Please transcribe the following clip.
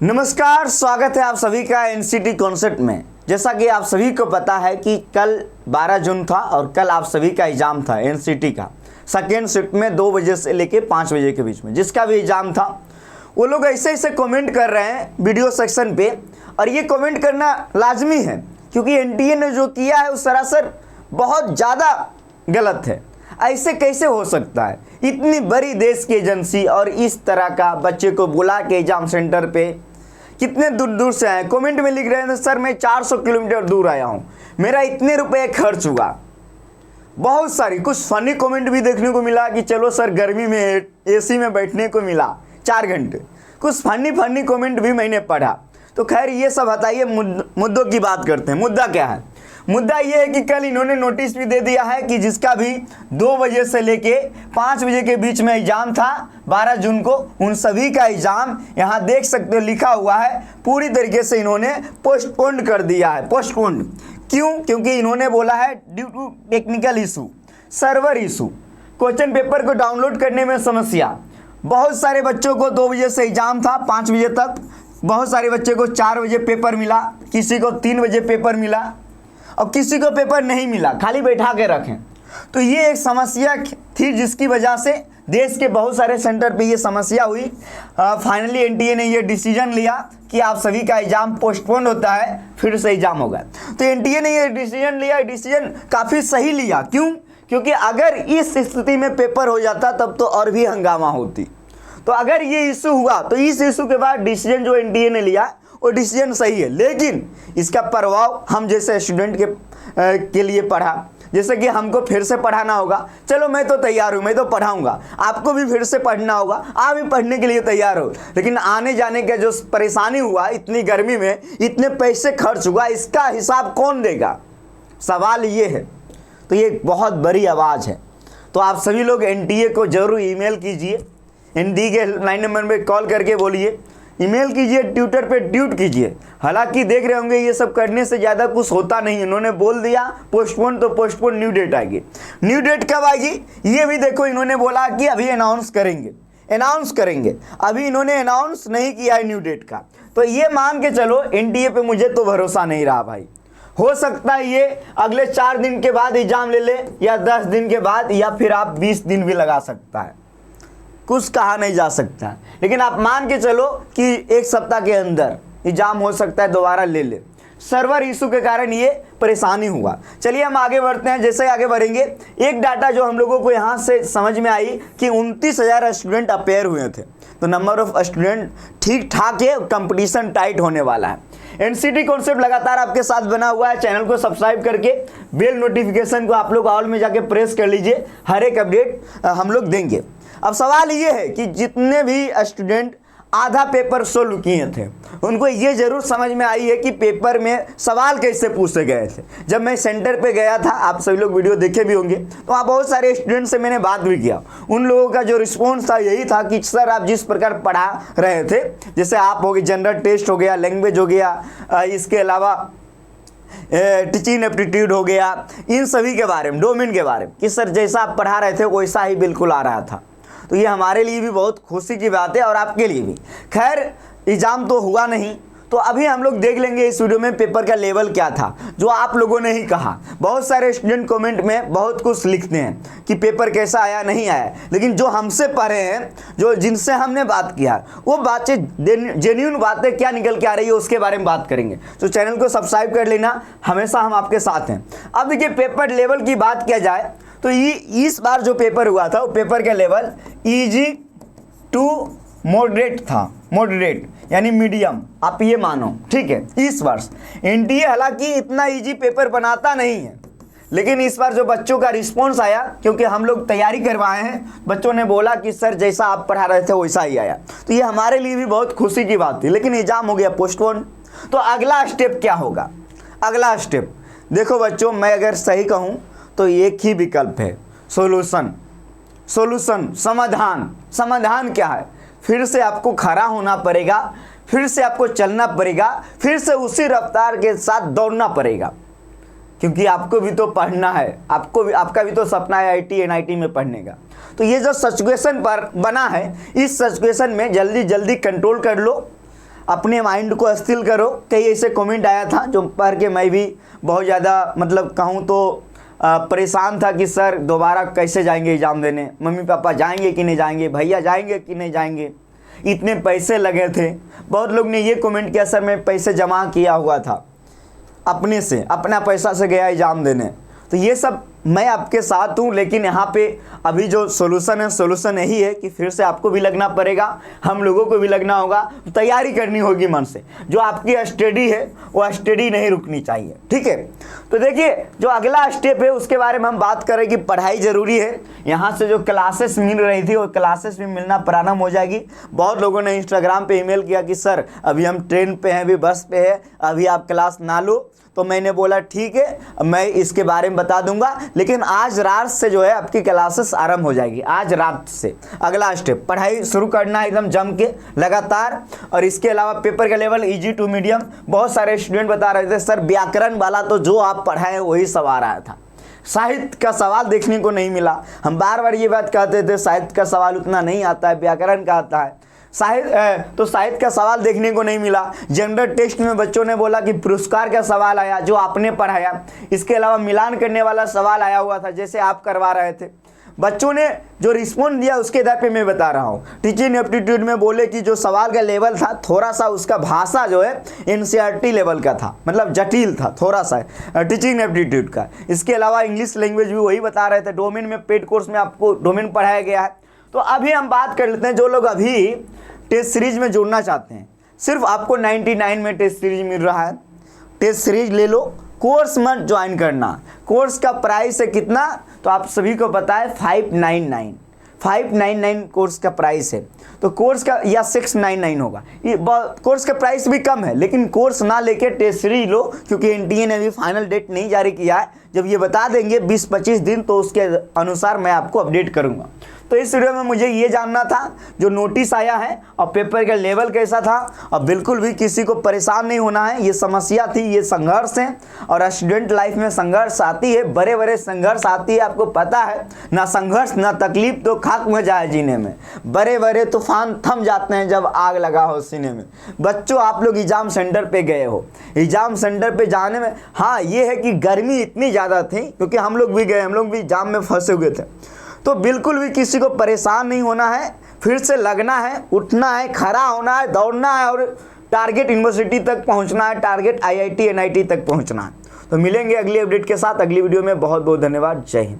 नमस्कार, स्वागत है आप सभी का एनसीटी कॉन्सेप्ट में। जैसा कि आप सभी को पता है कि कल 12 जून था और कल आप सभी का एग्ज़ाम था एनसीटी का सेकेंड शिफ्ट में 2 बजे से लेके 5 बजे के बीच में। जिसका भी एग्ज़ाम था वो लोग ऐसे ऐसे कमेंट कर रहे हैं वीडियो सेक्शन पे, और ये कमेंट करना लाजमी है क्योंकि एनटीए ने जो किया है वो सरासर बहुत ज़्यादा गलत है। ऐसे कैसे हो सकता है? इतनी बड़ी देश की एजेंसी और इस तरह का बच्चे को बुला के एग्ज़ाम सेंटर पे कितने दूर दूर से आए। कमेंट में लिख रहे हैं सर मैं 400 किलोमीटर दूर आया हूँ, मेरा इतने रुपए खर्च हुआ। बहुत सारी कुछ फनी कमेंट भी देखने को मिला कि चलो सर गर्मी में एसी में बैठने को मिला 4 घंटे। कुछ फनी कमेंट भी मैंने पढ़ा। तो खैर ये सब हटाइए, मुद्दों की बात करते हैं। मुद्दा क्या है? मुद्दा ये है कि कल इन्होंने नोटिस भी दे दिया है कि जिसका भी 2 बजे से लेके 5 बजे के बीच में एग्जाम था 12 जून को, उन सभी का एग्जाम यहाँ देख सकते हो लिखा हुआ है पूरी तरीके से इन्होंने पोस्टपोन्ड कर दिया है। पोस्टपोन्ड क्यों? क्योंकि इन्होंने बोला है due to technical issue, server issue, question paper को डाउनलोड करने में समस्या। बहुत सारे बच्चों को 2 बजे से एग्जाम था 5 बजे तक, बहुत सारे बच्चे को 4 बजे पेपर मिला, किसी को 3 बजे पेपर मिला और किसी को पेपर नहीं मिला, खाली बैठा के रखें। तो ये एक समस्या थी जिसकी वजह से देश के बहुत सारे सेंटर पे ये समस्या हुई। फाइनली एनटीए ने ये डिसीजन लिया कि आप सभी का एग्ज़ाम पोस्टपोन होता है, फिर से एग्ज़ाम होगा। तो एनटीए ने ये डिसीजन लिया, डिसीजन काफ़ी सही लिया। क्यों? क्योंकि अगर इस स्थिति में पेपर हो जाता तब तो और भी हंगामा होती। तो अगर ये इशू हुआ तो इस इशू के बाद डिसीजन जो एनटीए ने लिया वो डिसीजन सही है, लेकिन इसका प्रभाव हम जैसे स्टूडेंट के लिए पड़ा। जैसे कि हमको फिर से पढ़ाना होगा, चलो मैं तो तैयार हूँ, मैं तो पढ़ाऊँगा, आपको भी फिर से पढ़ना होगा, आप भी पढ़ने के लिए तैयार हो। लेकिन आने जाने का जो परेशानी हुआ, इतनी गर्मी में इतने पैसे खर्च हुआ, इसका हिसाब कौन देगा? सवाल ये है। तो ये एक बहुत बड़ी आवाज़ है। तो आप सभी लोग एनटीए को जरूर ईमेल कीजिए, एनटीए के हेल्पलाइन नंबर पर कॉल करके बोलिए, ईमेल कीजिए, ट्विटर पे ट्वीट कीजिए। हालांकि देख रहे होंगे ये सब करने से ज़्यादा कुछ होता नहीं। इन्होंने बोल दिया पोस्टपोन तो पोस्टपोन, न्यू डेट आएगी। न्यू डेट कब आएगी ये भी देखो, इन्होंने बोला कि अभी अनाउंस करेंगे। अभी इन्होंने अनाउंस नहीं किया है न्यू डेट का। तो ये मान के चलो एनटीए पे मुझे तो भरोसा नहीं रहा भाई। हो सकता है ये अगले 4 दिन के बाद एग्जाम ले ले, या 10 दिन के बाद, या फिर आप 20 दिन भी लगा सकता है, कुछ कहा नहीं जा सकता। लेकिन आप मान के चलो कि 1 सप्ताह के अंदर एग्जाम हो सकता है दोबारा ले ले। सर्वर इशू के कारण ये परेशानी हुआ। चलिए हम आगे बढ़ते हैं। जैसे आगे बढ़ेंगे, एक डाटा जो हम लोगों को यहाँ से समझ में आई कि 29,000 स्टूडेंट अपेयर हुए थे। तो नंबर ऑफ स्टूडेंट ठीक ठाक है, कंपटीशन टाइट होने वाला है। एनसीटी कॉन्सेप्ट लगातार आपके साथ बना हुआ है। चैनल को सब्सक्राइब करके बेल नोटिफिकेशन को आप लोग ऑल में जाके प्रेस कर लीजिए, हर एक अपडेट हम लोग देंगे। अब सवाल ये है कि जितने भी स्टूडेंट आधा पेपर सोल्व किए थे उनको ये जरूर समझ में आई है कि पेपर में सवाल कैसे पूछे गए थे। जब मैं सेंटर पे गया था, आप सभी लोग वीडियो देखे भी होंगे, तो वहाँ बहुत सारे स्टूडेंट से मैंने बात भी किया। उन लोगों का जो रिस्पॉन्स था यही था कि सर आप जिस प्रकार पढ़ा रहे थे, जैसे आप हो गए जनरल टेस्ट हो गया, लैंग्वेज हो गया, इसके अलावा टीचिंग एप्टीट्यूड हो गया, इन सभी के बारे में, डोमेन के बारे में, कि सर जैसा आप पढ़ा रहे थे वैसा ही बिल्कुल आ रहा था। तो ये हमारे लिए भी बहुत खुशी की बात है और आपके लिए भी। खैर एग्ज़ाम तो हुआ नहीं, तो अभी हम लोग देख लेंगे इस वीडियो में पेपर का लेवल क्या था, जो आप लोगों ने ही कहा। बहुत सारे स्टूडेंट कमेंट में बहुत कुछ लिखते हैं कि पेपर कैसा आया, नहीं आया, लेकिन जो हमसे पढ़े हैं, जो जिनसे हमने बात किया, वो बातें जेन्युइन बातें क्या निकल के आ रही है उसके बारे में बात करेंगे। तो चैनल को सब्सक्राइब कर लेना, हमेशा हम आपके साथ हैं। अब देखिए पेपर लेवल की बात किया जाए तो ये इस बार जो पेपर हुआ था वो पेपर का लेवल इजी टू मॉडरेट था। मॉडरेट यानी मीडियम, आप ये मानो, ठीक है। इस वर्ष एनटीए हालांकि इतना इजी पेपर बनाता नहीं है, लेकिन इस बार जो बच्चों का रिस्पॉन्स आया, क्योंकि हम लोग तैयारी करवाए हैं, बच्चों ने बोला कि सर जैसा आप पढ़ा रहे थे वैसा ही आया। तो ये हमारे लिए भी बहुत खुशी की बात थी। लेकिन एग्जाम हो गया पोस्टपोन, तो अगला स्टेप क्या होगा? अगला स्टेप देखो बच्चों, मैं अगर सही कहूँ तो एक ही विकल्प है, सोल्यूशन, समाधान क्या है? फिर से आपको खड़ा होना पड़ेगा, फिर से आपको चलना पड़ेगा, फिर से उसी रफ्तार के साथ दौड़ना पड़ेगा, क्योंकि आपको भी तो पढ़ना है, आपका भी तो सपना है आईटी एनआईटी में पढ़ने का। तो ये जो सिचुएशन पर बना है, इस सिचुएशन में जल्दी कंट्रोल कर लो अपने माइंड को स्थिर करो। कई ऐसे कमेंट आया था जो पढ़ के मैं भी बहुत ज़्यादा मतलब कहूँ तो परेशान था कि सर दोबारा कैसे जाएंगे एग्ज़ाम देने, मम्मी पापा जाएंगे कि नहीं जाएंगे, भैया जाएंगे कि नहीं जाएंगे, इतने पैसे लगे थे। बहुत लोग ने ये कमेंट किया सर मैं पैसे जमा किया हुआ था, अपने से अपना पैसा से गया एग्ज़ाम देने। तो ये सब मैं आपके साथ हूँ, लेकिन यहाँ पे अभी जो सोल्यूशन है, सोल्यूशन यही है कि फिर से आपको भी लगना पड़ेगा, हम लोगों को भी लगना होगा, तैयारी करनी होगी मन से। जो आपकी स्टडी है वो स्टडी नहीं रुकनी चाहिए, ठीक है। तो देखिए जो अगला स्टेप है उसके बारे में हम बात करें कि पढ़ाई ज़रूरी है। यहाँ से जो क्लासेस मिल रही थी वो क्लासेस भी मिलना प्रारंभ हो जाएगी। बहुत लोगों ने इंस्टाग्राम पे ईमेल किया कि सर अभी हम ट्रेन पे हैं, अभी बस पे है, अभी आप क्लास ना लो। तो मैंने बोला ठीक है, मैं इसके बारे में बता दूंगा, लेकिन आज रात से जो है आपकी क्लासेस आरंभ हो जाएगी। आज रात से अगला स्टेप पढ़ाई शुरू करना एकदम जम के लगातार। और इसके अलावा पेपर का लेवल इजी टू मीडियम। बहुत सारे स्टूडेंट बता रहे थे सर व्याकरण वाला तो जो आप पढ़ाए वही सब आ रहा था, साहित्य का सवाल देखने को नहीं मिला। हम बार बार ये बात कहते थे साहित्य का सवाल उतना नहीं आता है, व्याकरण का आता है। साहित्य का सवाल देखने को नहीं मिला। जनरल टेस्ट में बच्चों ने बोला कि पुरस्कार का सवाल आया जो आपने पढ़ाया। इसके अलावा मिलान करने वाला सवाल आया हुआ था जैसे आप करवा रहे थे। बच्चों ने जो रिस्पॉन्ड दिया उसके आधार पे मैं बता रहा हूँ। टीचिंग एप्टीट्यूड में बोले कि जो सवाल का लेवल था थोड़ा सा उसका भाषा जो है एनसीईआरटी लेवल का था, मतलब जटिल था थोड़ा सा टीचिंग एप्टीट्यूड का। इसके अलावा इंग्लिश लैंग्वेज भी वही बता रहे थे। डोमेन में पेड कोर्स में आपको डोमेन पढ़ाया गया है। तो अभी हम बात कर लेते हैं जो लोग अभी टेस्ट सीरीज में जुड़ना चाहते हैं। सिर्फ आपको 99 में टेस्ट सीरीज मिल रहा है, टेस्ट सीरीज ले लो, कोर्स मत ज्वाइन करना। कोर्स का प्राइस है कितना तो आप सभी को पता है 599 कोर्स का प्राइस है। तो कोर्स का या 699 होगा, ये कोर्स का प्राइस भी कम है। लेकिन कोर्स ना लेके टेस्ट सीरीज लो, क्योंकि एनटीए ने अभी फाइनल डेट नहीं जारी किया है। जब ये बता देंगे 20-25 दिन तो उसके अनुसार मैं आपको अपडेट करूंगा। तो इस वीडियो में मुझे ये जानना था जो नोटिस आया है और पेपर का लेवल कैसा था। और बिल्कुल भी किसी को परेशान नहीं होना है, ये समस्या थी, ये संघर्ष है। और स्टूडेंट लाइफ में संघर्ष आती है, बड़े बड़े संघर्ष आती है, आपको पता है ना। संघर्ष ना तकलीफ तो खाक में जाए जीने में। बड़े बड़े तूफान थम जाते हैं जब आग लगा हो सीने में। बच्चों आप लोग एग्जाम सेंटर पे गए हो, एग्जाम सेंटर पे जाने में हाँ ये है कि गर्मी इतनी ज़्यादा थी, क्योंकि हम लोग भी गए, हम लोग भी एग्जाम में फंसे हुए थे। तो बिल्कुल भी किसी को परेशान नहीं होना है, फिर से लगना है, उठना है, खड़ा होना है, दौड़ना है और टारगेट यूनिवर्सिटी तक पहुंचना है, टारगेट आईआईटी एनआईटी तक पहुंचना है। तो मिलेंगे अगली अपडेट के साथ अगली वीडियो में। बहुत बहुत धन्यवाद। जय हिंद।